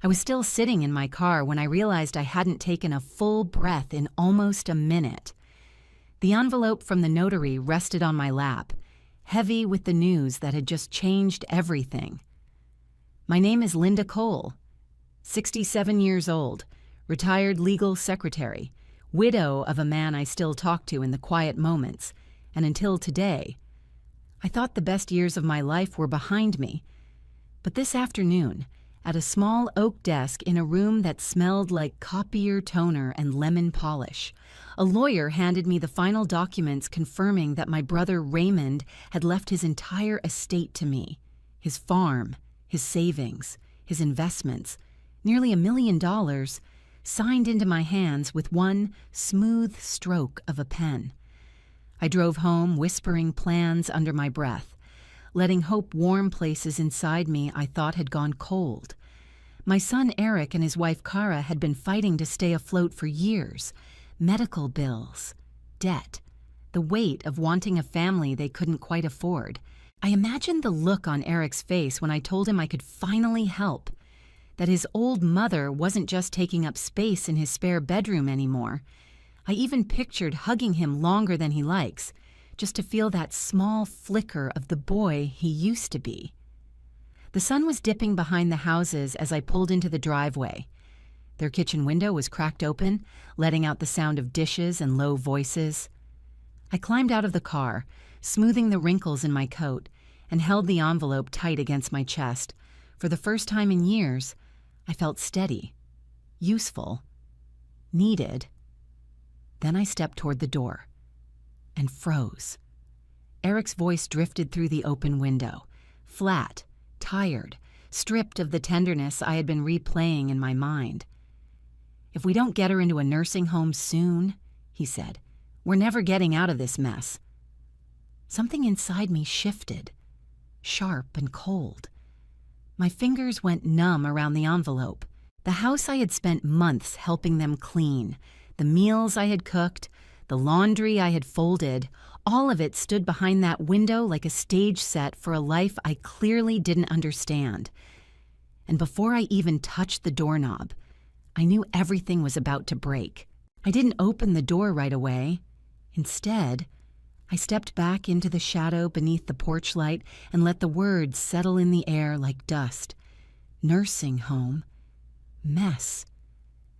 I was still sitting in my car when I realized I hadn't taken a full breath in almost a minute. The envelope from the notary rested on my lap, heavy with the news that had just changed everything. My name is Linda Cole, 67 years old, retired legal secretary, widow of a man I still talk to in the quiet moments, and until today. I thought the best years of my life were behind me, but this afternoon, at a small oak desk in a room that smelled like copier toner and lemon polish, a lawyer handed me the final documents confirming that my brother Raymond had left his entire estate to me, his farm, his savings, his investments, nearly $1 million, signed into my hands with one smooth stroke of a pen. I drove home whispering plans under my breath, letting hope warm places inside me I thought had gone cold. My son Eric and his wife Cara had been fighting to stay afloat for years. Medical bills, debt, the weight of wanting a family they couldn't quite afford. I imagined the look on Eric's face when I told him I could finally help, that his old mother wasn't just taking up space in his spare bedroom anymore. I even pictured hugging him longer than he likes, just to feel that small flicker of the boy he used to be. The sun was dipping behind the houses as I pulled into the driveway. Their kitchen window was cracked open, letting out the sound of dishes and low voices. I climbed out of the car, smoothing the wrinkles in my coat, and held the envelope tight against my chest. For the first time in years, I felt steady, useful, needed. Then I stepped toward the door and froze. Eric's voice drifted through the open window, flat, tired, stripped of the tenderness I had been replaying in my mind. "If we don't get her into a nursing home soon," he said, "we're never getting out of this mess." Something inside me shifted, sharp and cold. My fingers went numb around the envelope. The house I had spent months helping them clean, the meals I had cooked, the laundry I had folded, all of it stood behind that window like a stage set for a life I clearly didn't understand. And before I even touched the doorknob, I knew everything was about to break. I didn't open the door right away. Instead, I stepped back into the shadow beneath the porch light and let the words settle in the air like dust. Nursing home. Mess.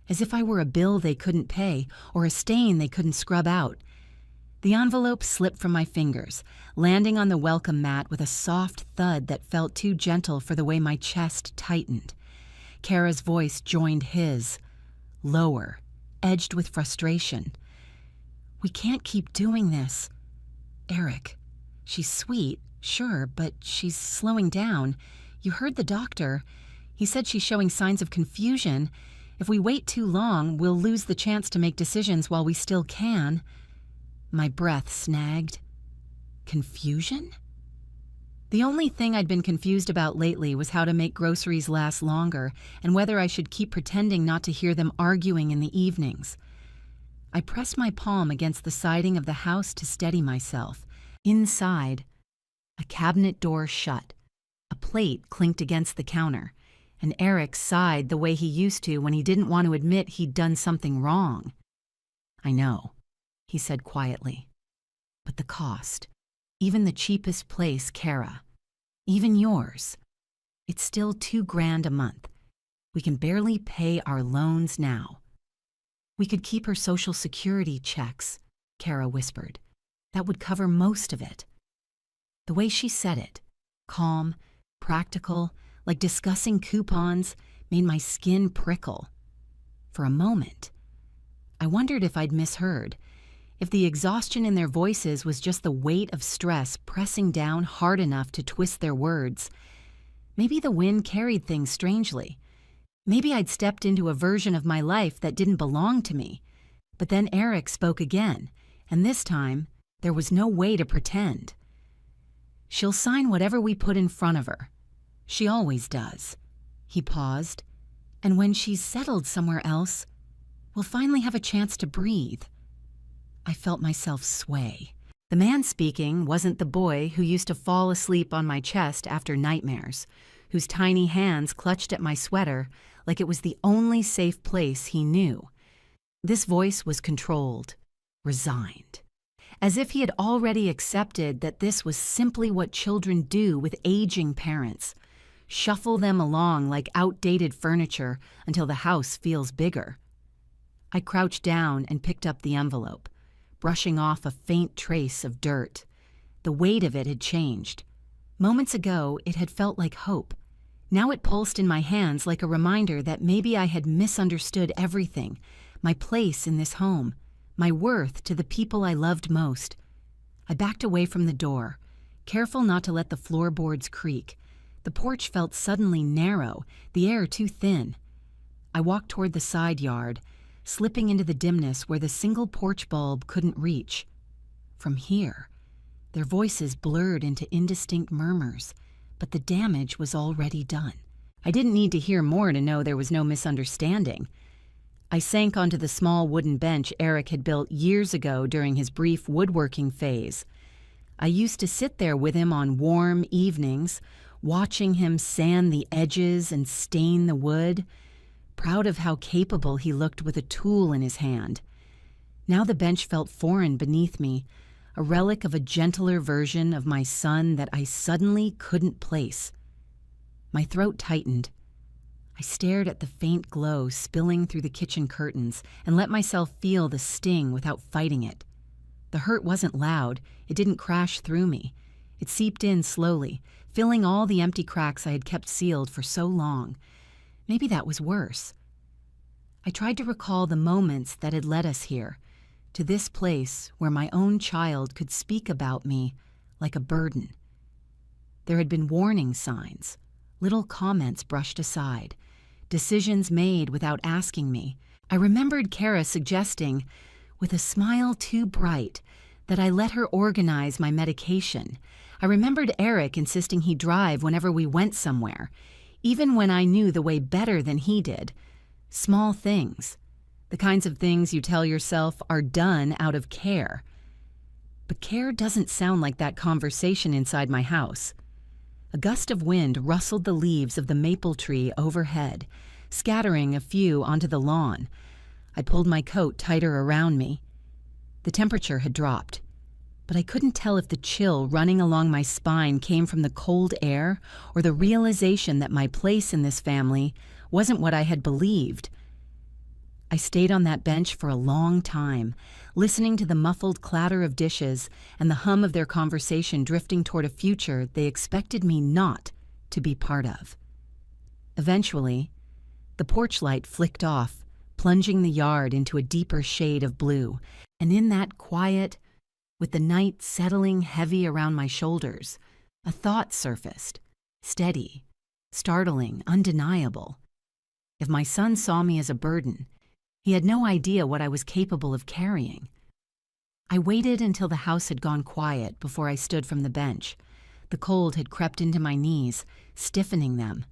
As if I were a bill they couldn't pay or a stain they couldn't scrub out. The envelope slipped from my fingers, landing on the welcome mat with a soft thud that felt too gentle for the way my chest tightened. Kara's voice joined his, lower, edged with frustration. "We can't keep doing this. Eric, she's sweet, sure, but she's slowing down. You heard the doctor. He said she's showing signs of confusion. If we wait too long, we'll lose the chance to make decisions while we still can." My breath snagged. Confusion? The only thing I'd been confused about lately was how to make groceries last longer and whether I should keep pretending not to hear them arguing in the evenings. I pressed my palm against the siding of the house to steady myself. Inside, a cabinet door shut. A plate clinked against the counter, and Eric sighed the way he used to when he didn't want to admit he'd done something wrong. "I know," he said quietly. "But the cost, even the cheapest place, Kara, even yours, it's still $2,000 a month. We can barely pay our loans now." "We could keep her Social Security checks," Kara whispered. "That would cover most of it." The way she said it, calm, practical, like discussing coupons, made my skin prickle. For a moment, I wondered if I'd misheard, if the exhaustion in their voices was just the weight of stress pressing down hard enough to twist their words. Maybe the wind carried things strangely. Maybe I'd stepped into a version of my life that didn't belong to me. But then Eric spoke again, and this time, there was no way to pretend. "She'll sign whatever we put in front of her. She always does." He paused. "And when she's settled somewhere else, we'll finally have a chance to breathe." I felt myself sway. The man speaking wasn't the boy who used to fall asleep on my chest after nightmares, whose tiny hands clutched at my sweater, like it was the only safe place he knew. This voice was controlled, resigned, as if he had already accepted that this was simply what children do with aging parents: shuffle them along like outdated furniture until the house feels bigger. I crouched down and picked up the envelope, brushing off a faint trace of dirt. The weight of it had changed. Moments ago, it had felt like hope. Now it pulsed in my hands like a reminder that maybe I had misunderstood everything: my place in this home, my worth to the people I loved most. I backed away from the door, careful not to let the floorboards creak. The porch felt suddenly narrow, the air too thin. I walked toward the side yard, slipping into the dimness where the single porch bulb couldn't reach. From here, their voices blurred into indistinct murmurs, but the damage was already done. I didn't need to hear more to know there was no misunderstanding. I sank onto the small wooden bench Eric had built years ago during his brief woodworking phase. I used to sit there with him on warm evenings, watching him sand the edges and stain the wood, proud of how capable he looked with a tool in his hand. Now the bench felt foreign beneath me, a relic of a gentler version of my son that I suddenly couldn't place. My throat tightened. I stared at the faint glow spilling through the kitchen curtains and let myself feel the sting without fighting it. The hurt wasn't loud. It didn't crash through me. It seeped in slowly, filling all the empty cracks I had kept sealed for so long. Maybe that was worse. I tried to recall the moments that had led us here, to this place where my own child could speak about me like a burden. There had been warning signs, little comments brushed aside, decisions made without asking me. I remembered Kara suggesting, with a smile too bright, that I let her organize my medication. I remembered Eric insisting he drive whenever we went somewhere, even when I knew the way better than he did. Small things. The kinds of things you tell yourself are done out of care. But care doesn't sound like that conversation inside my house. A gust of wind rustled the leaves of the maple tree overhead, scattering a few onto the lawn. I pulled my coat tighter around me. The temperature had dropped, but I couldn't tell if the chill running along my spine came from the cold air or the realization that my place in this family wasn't what I had believed. I stayed on that bench for a long time, listening to the muffled clatter of dishes and the hum of their conversation drifting toward a future they expected me not to be part of. Eventually, the porch light flicked off, plunging the yard into a deeper shade of blue, and in that quiet, with the night settling heavy around my shoulders, a thought surfaced, steady, startling, undeniable. If my son saw me as a burden, he had no idea what I was capable of carrying. I waited until the house had gone quiet before I stood from the bench. The cold had crept into my knees, stiffening them,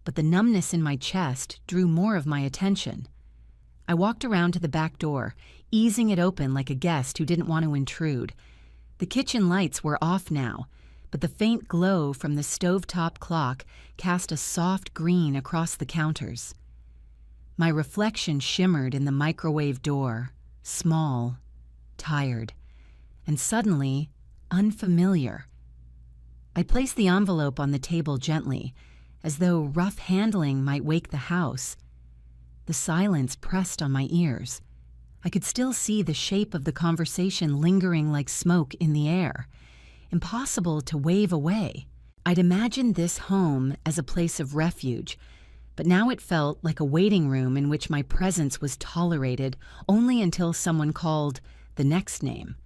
but the numbness in my chest drew more of my attention. I walked around to the back door, easing it open like a guest who didn't want to intrude. The kitchen lights were off now, but the faint glow from the stovetop clock cast a soft green across the counters. My reflection shimmered in the microwave door, small, tired, and suddenly unfamiliar. I placed the envelope on the table gently, as though rough handling might wake the house. The silence pressed on my ears. I could still see the shape of the conversation lingering like smoke in the air, impossible to wave away. I'd imagined this home as a place of refuge, but now it felt like a waiting room in which my presence was tolerated only until someone called the next name.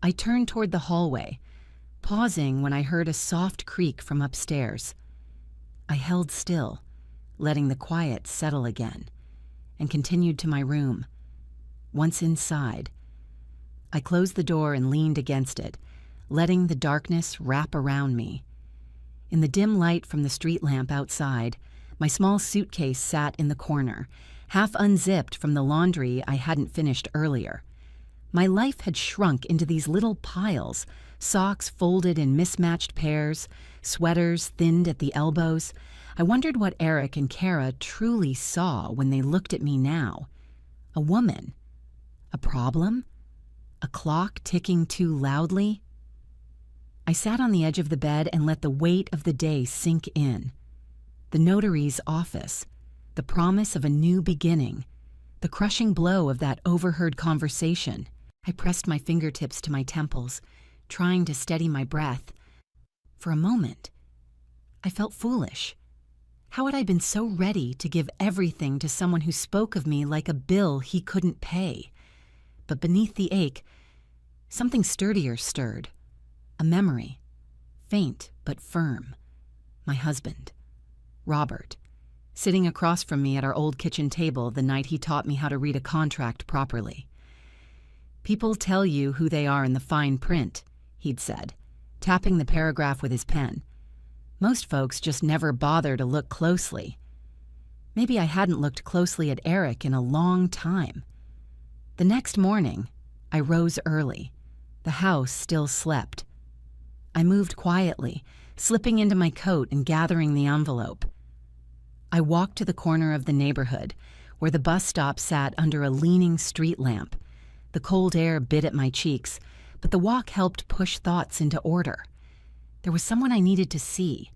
I turned toward the hallway, pausing when I heard a soft creak from upstairs. I held still, letting the quiet settle again, and continued to my room. Once inside, I closed the door and leaned against it, letting the darkness wrap around me. In the dim light from the street lamp outside, my small suitcase sat in the corner, half unzipped from the laundry I hadn't finished earlier. My life had shrunk into these little piles, socks folded in mismatched pairs, sweaters thinned at the elbows. I wondered what Eric and Kara truly saw when they looked at me now. A woman? A problem? A clock ticking too loudly? I sat on the edge of the bed and let the weight of the day sink in. The notary's office, the promise of a new beginning, the crushing blow of that overheard conversation. I pressed my fingertips to my temples, trying to steady my breath. For a moment, I felt foolish. How had I been so ready to give everything to someone who spoke of me like a bill he couldn't pay? But beneath the ache, something sturdier stirred. A memory, faint but firm. My husband, Robert, sitting across from me at our old kitchen table the night he taught me how to read a contract properly. "People tell you who they are in the fine print," he'd said, tapping the paragraph with his pen. "Most folks just never bother to look closely." Maybe I hadn't looked closely at Eric in a long time. The next morning, I rose early. The house still slept. I moved quietly, slipping into my coat and gathering the envelope. I walked to the corner of the neighborhood, where the bus stop sat under a leaning street lamp. The cold air bit at my cheeks, but the walk helped push thoughts into order. There was someone I needed to see,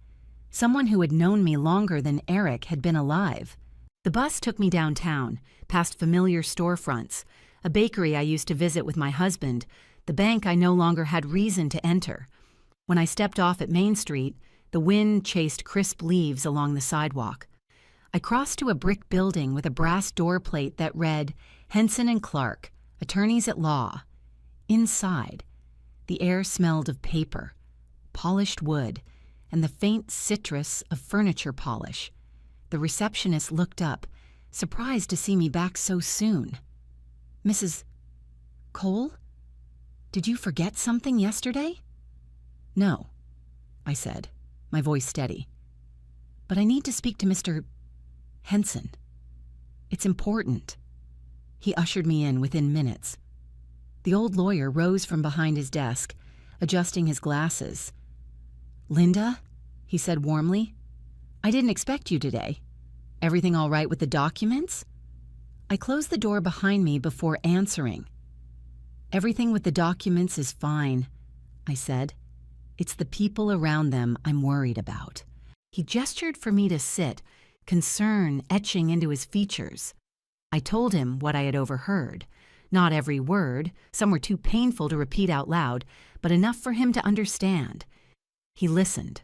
someone who had known me longer than Eric had been alive. The bus took me downtown, past familiar storefronts, a bakery I used to visit with my husband, the bank I no longer had reason to enter. When I stepped off at Main Street, the wind chased crisp leaves along the sidewalk. I crossed to a brick building with a brass door plate that read, "Henson and Clark, Attorneys at Law." Inside, the air smelled of paper, polished wood, and the faint citrus of furniture polish. The receptionist looked up, surprised to see me back so soon. "Mrs. Cole? Did you forget something yesterday?" "No," I said, my voice steady. "But I need to speak to Mr. Henson. It's important." He ushered me in within minutes. The old lawyer rose from behind his desk, adjusting his glasses. "Linda," he said warmly, "I didn't expect you today. Everything all right with the documents?" I closed the door behind me before answering. "Everything with the documents is fine," I said. "It's the people around them I'm worried about." He gestured for me to sit, concern etching into his features. I told him what I had overheard. Not every word, some were too painful to repeat out loud, but enough for him to understand. He listened,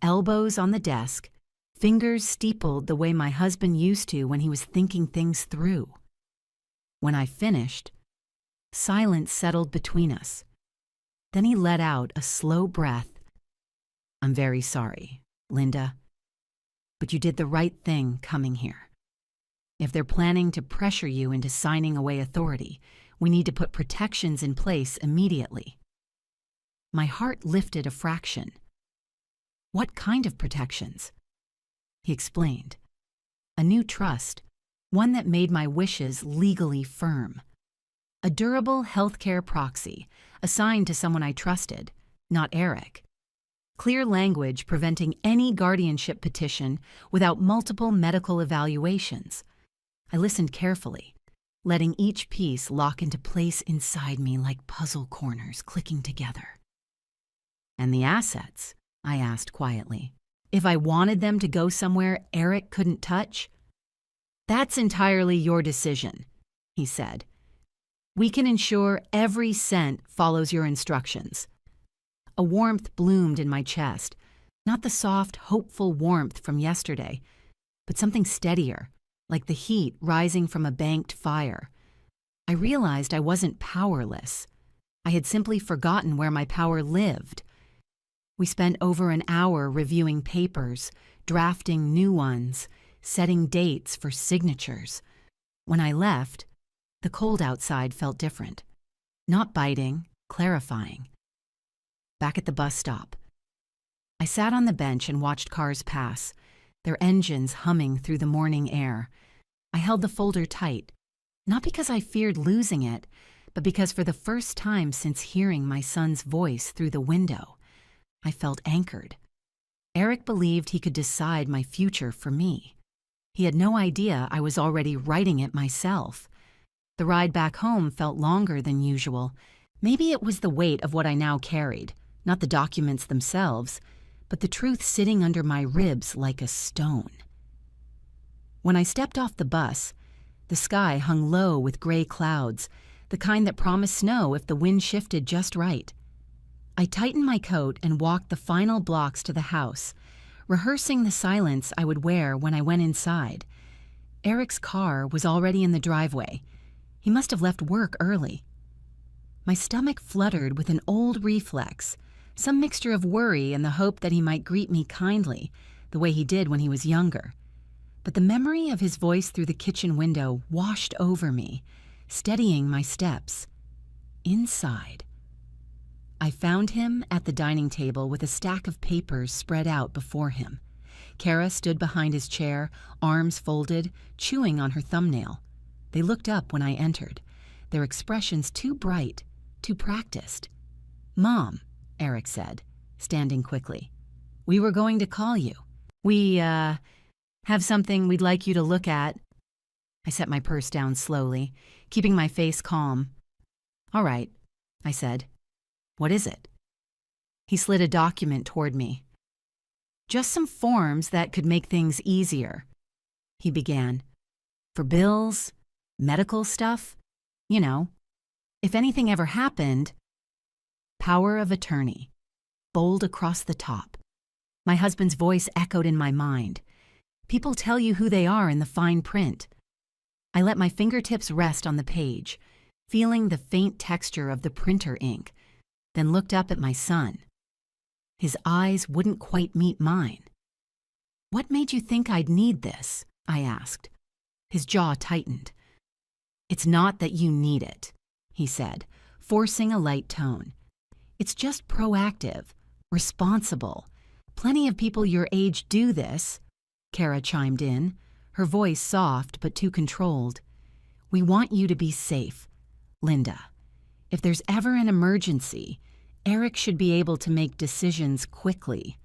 elbows on the desk, fingers steepled the way my husband used to when he was thinking things through. When I finished, silence settled between us. Then he let out a slow breath. "I'm very sorry, Linda, but you did the right thing coming here. If they're planning to pressure you into signing away authority, we need to put protections in place immediately." My heart lifted a fraction. "What kind of protections?" He explained. "A new trust, one that made my wishes legally firm. A durable healthcare proxy, assigned to someone I trusted, not Eric. Clear language preventing any guardianship petition without multiple medical evaluations." I listened carefully, letting each piece lock into place inside me like puzzle corners clicking together. "And the assets?" I asked quietly. "If I wanted them to go somewhere Eric couldn't touch?" "That's entirely your decision," he said. "We can ensure every cent follows your instructions." A warmth bloomed in my chest, not the soft, hopeful warmth from yesterday, but something steadier, like the heat rising from a banked fire. I realized I wasn't powerless. I had simply forgotten where my power lived. We spent over an hour reviewing papers, drafting new ones, setting dates for signatures. When I left, the cold outside felt different. Not biting, clarifying. Back at the bus stop, I sat on the bench and watched cars pass, their engines humming through the morning air. I held the folder tight, not because I feared losing it, but because for the first time since hearing my son's voice through the window, I felt anchored. Eric believed he could decide my future for me. He had no idea I was already writing it myself. The ride back home felt longer than usual. Maybe it was the weight of what I now carried, not the documents themselves, but the truth sitting under my ribs like a stone. When I stepped off the bus, the sky hung low with gray clouds, the kind that promised snow if the wind shifted just right. I tightened my coat and walked the final blocks to the house, rehearsing the silence I would wear when I went inside. Eric's car was already in the driveway. He must have left work early. My stomach fluttered with an old reflex, some mixture of worry and the hope that he might greet me kindly, the way he did when he was younger. But the memory of his voice through the kitchen window washed over me, steadying my steps. Inside. I found him at the dining table with a stack of papers spread out before him. Kara stood behind his chair, arms folded, chewing on her thumbnail. They looked up when I entered, their expressions too bright, too practiced. "Mom," Eric said, standing quickly. "We were going to call you. We, have something we'd like you to look at." I set my purse down slowly, keeping my face calm. "All right," I said. "What is it?" He slid a document toward me. "Just some forms that could make things easier," he began. "For bills, medical stuff, you know. If anything ever happened." Power of attorney, bold across the top. My husband's voice echoed in my mind. People tell you who they are in the fine print. I let my fingertips rest on the page, feeling the faint texture of the printer ink, then looked up at my son. His eyes wouldn't quite meet mine. "What made you think I'd need this?" I asked. His jaw tightened. "It's not that you need it," he said, forcing a light tone. "It's just proactive, responsible. Plenty of people your age do this," Kara chimed in, her voice soft but too controlled. "We want you to be safe, Linda. If there's ever an emergency, Eric should be able to make decisions quickly."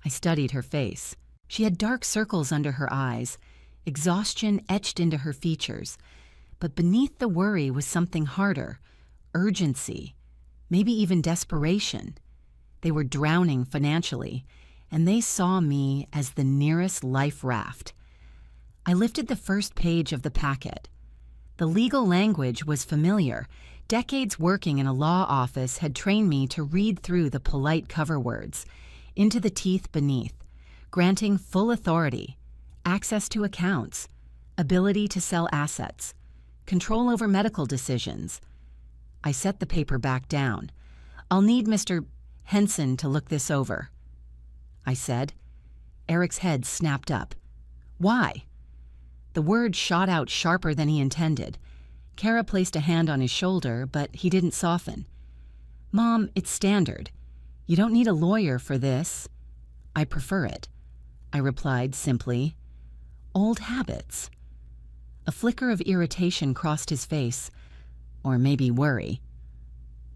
I studied her face. She had dark circles under her eyes, exhaustion etched into her features. But beneath the worry was something harder, urgency, maybe even desperation. They were drowning financially, and they saw me as the nearest life raft. I lifted the first page of the packet. The legal language was familiar. Decades working in a law office had trained me to read through the polite cover words, into the teeth beneath, granting full authority, access to accounts, ability to sell assets, control over medical decisions. I set the paper back down. "I'll need Mr. Henson to look this over," I said. Eric's head snapped up. "Why?" The word shot out sharper than he intended. Kara placed a hand on his shoulder, but he didn't soften. "Mom, it's standard. You don't need a lawyer for this." "I prefer it," I replied simply. "Old habits." A flicker of irritation crossed his face, or maybe worry.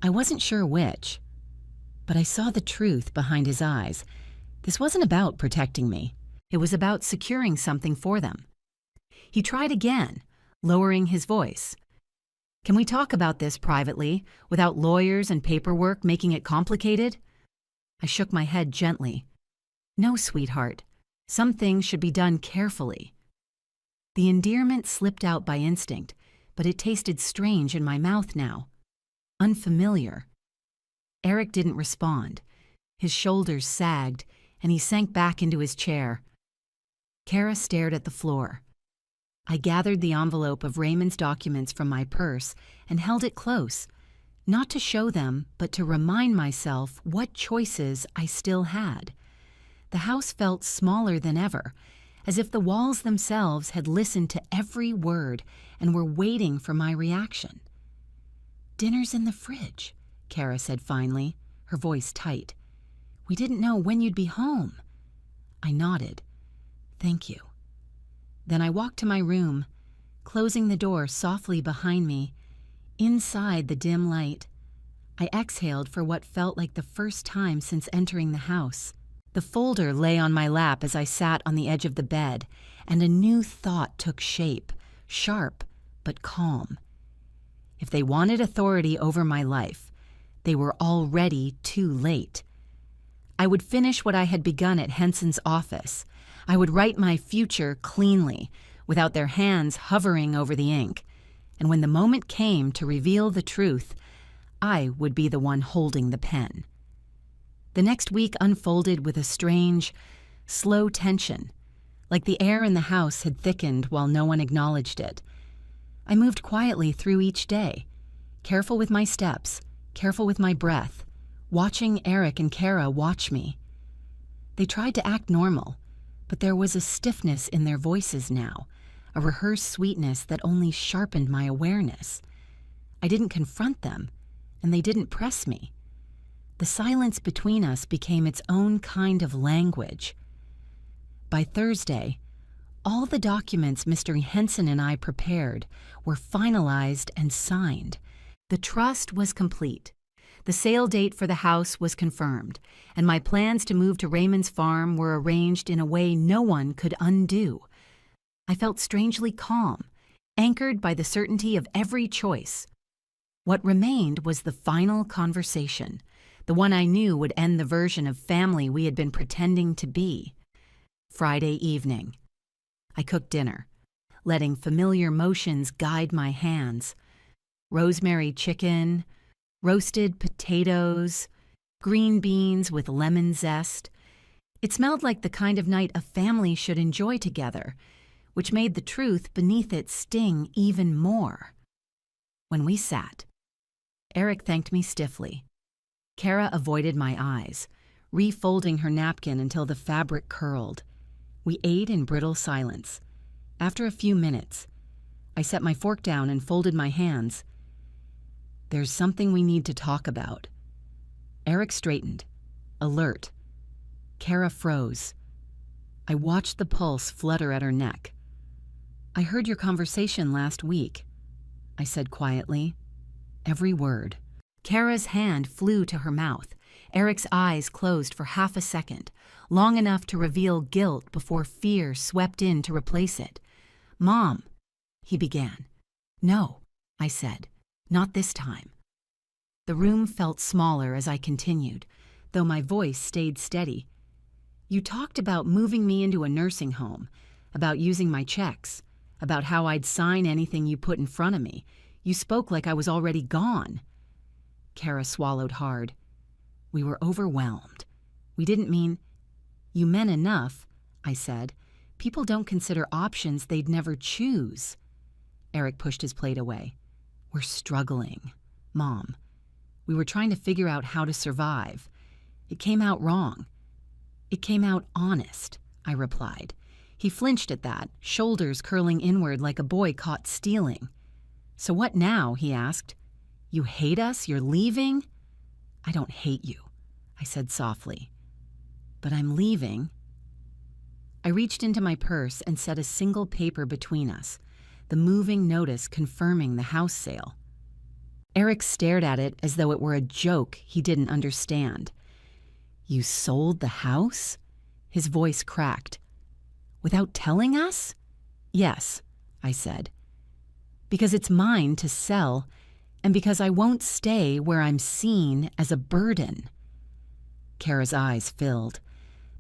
I wasn't sure which, but I saw the truth behind his eyes. This wasn't about protecting me. It was about securing something for them. He tried again, lowering his voice. "Can we talk about this privately, without lawyers and paperwork making it complicated?" I shook my head gently. "No, sweetheart. Some things should be done carefully." The endearment slipped out by instinct, but it tasted strange in my mouth now. Unfamiliar. Eric didn't respond. His shoulders sagged, and he sank back into his chair. Kara stared at the floor. I gathered the envelope of Raymond's documents from my purse and held it close, not to show them, but to remind myself what choices I still had. The house felt smaller than ever, as if the walls themselves had listened to every word and were waiting for my reaction. "Dinner's in the fridge," Kara said finally, her voice tight. "We didn't know when you'd be home." I nodded. "Thank you." Then I walked to my room, closing the door softly behind me. Inside the dim light, I exhaled for what felt like the first time since entering the house. The folder lay on my lap as I sat on the edge of the bed, and a new thought took shape, sharp but calm. If they wanted authority over my life, they were already too late. I would finish what I had begun at Henson's office. I would write my future cleanly, without their hands hovering over the ink. And when the moment came to reveal the truth, I would be the one holding the pen. The next week unfolded with a strange, slow tension, like the air in the house had thickened while no one acknowledged it. I moved quietly through each day, careful with my steps, careful with my breath, watching Eric and Kara watch me. They tried to act normal, but there was a stiffness in their voices now, a rehearsed sweetness that only sharpened my awareness. I didn't confront them, and they didn't press me. The silence between us became its own kind of language. By Thursday, all the documents Mr. Henson and I prepared were finalized and signed. The trust was complete. The sale date for the house was confirmed, and my plans to move to Raymond's farm were arranged in a way no one could undo. I felt strangely calm, anchored by the certainty of every choice. What remained was the final conversation, the one I knew would end the version of family we had been pretending to be. Friday evening. I cooked dinner, letting familiar motions guide my hands. Rosemary chicken, roasted potatoes, green beans with lemon zest. It smelled like the kind of night a family should enjoy together, which made the truth beneath it sting even more. When we sat, Eric thanked me stiffly. Kara avoided my eyes, refolding her napkin until the fabric curled. We ate in brittle silence. After a few minutes, I set my fork down and folded my hands. There's something we need to talk about. Eric straightened, alert. Kara froze. I watched the pulse flutter at her neck. I heard your conversation last week, I said quietly. Every word. Kara's hand flew to her mouth. Eric's eyes closed for half a second, long enough to reveal guilt before fear swept in to replace it. Mom, he began. No, I said, not this time. The room felt smaller as I continued, though my voice stayed steady. You talked about moving me into a nursing home, about using my checks, about how I'd sign anything you put in front of me. You spoke like I was already gone. Kara swallowed hard. We were overwhelmed. We didn't mean... You meant enough, I said. People don't consider options they'd never choose. Eric pushed his plate away. We're struggling, Mom. We were trying to figure out how to survive. It came out wrong. It came out honest, I replied. He flinched at that, shoulders curling inward like a boy caught stealing. So what now? He asked. You hate us? You're leaving? I don't hate you, I said softly. But I'm leaving. I reached into my purse and set a single paper between us, the moving notice confirming the house sale. Eric stared at it as though it were a joke he didn't understand. You sold the house? His voice cracked. Without telling us? Yes, I said. Because it's mine to sell, and because I won't stay where I'm seen as a burden. Kara's eyes filled,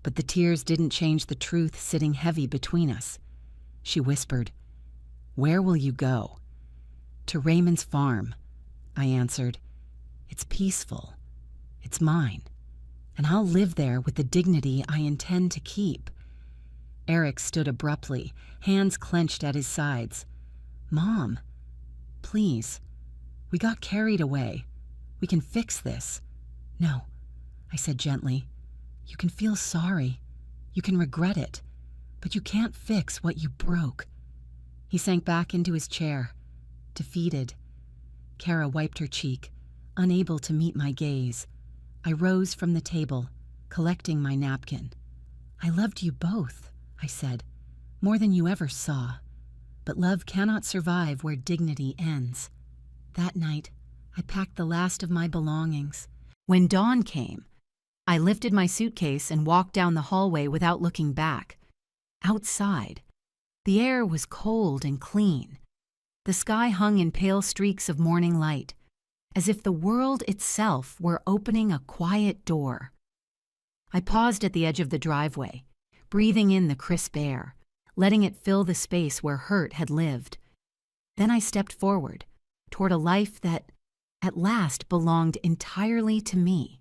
but the tears didn't change the truth sitting heavy between us. She whispered, Where will you go? To Raymond's farm, I answered. It's peaceful. It's mine. And I'll live there with the dignity I intend to keep. Eric stood abruptly, hands clenched at his sides. Mom, please. We got carried away. We can fix this. No, I said gently. You can feel sorry. You can regret it. But you can't fix what you broke. He sank back into his chair, defeated. Kara wiped her cheek, unable to meet my gaze. I rose from the table, collecting my napkin. I loved you both, I said, more than you ever saw. But love cannot survive where dignity ends. That night, I packed the last of my belongings. When dawn came, I lifted my suitcase and walked down the hallway without looking back. Outside, the air was cold and clean. The sky hung in pale streaks of morning light, as if the world itself were opening a quiet door. I paused at the edge of the driveway, breathing in the crisp air, letting it fill the space where hurt had lived. Then I stepped forward, toward a life that, at last, belonged entirely to me.